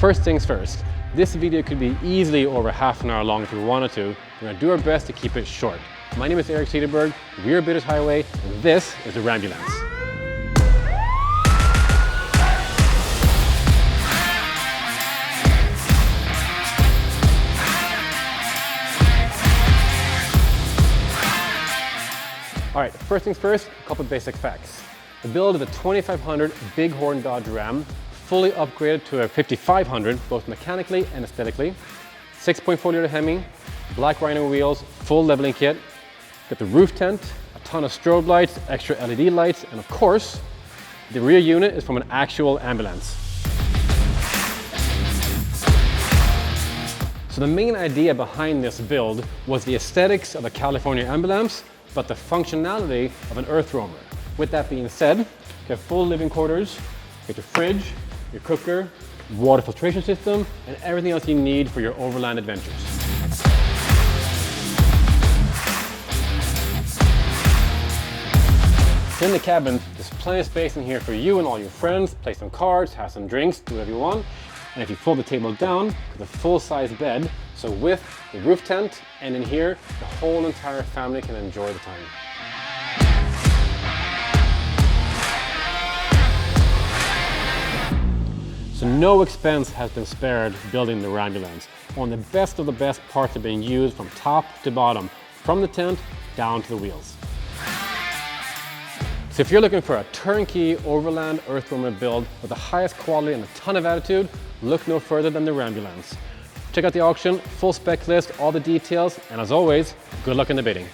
first things first, this video could be easily over half an hour long if we wanted to. We're going to do our best to keep it short. My name is Eric Cederberg, we're Builders Highway, and this is the Rambulance. All right, first things first, a couple of basic facts. The build is a 2500 Bighorn Dodge Ram, fully upgraded to a 5500, both mechanically and aesthetically. 6.4 liter HEMI, black rhino wheels, full leveling kit. Got the roof tent, a ton of strobe lights, extra LED lights, and of course, the rear unit is from an actual ambulance. So the main idea behind this build was the aesthetics of a California ambulance, but the functionality of an EarthRoamer. With that being said, you have full living quarters, you get your fridge, your cooker, water filtration system, and everything else you need for your overland adventures. In the cabin, there's plenty of space in here for you and all your friends. Play some cards, have some drinks, do whatever you want. And if you fold the table down, there's a full-size bed. So with the roof tent and in here, the whole entire family can enjoy the time. So no expense has been spared building the Rambulance. One of the best parts are being used from top to bottom, from the tent down to the wheels. So if you're looking for a turnkey Overland EarthRoamer build with the highest quality and a ton of attitude, look no further than the Rambulance. Check out the auction, full spec list, all the details, and as always, good luck in the bidding.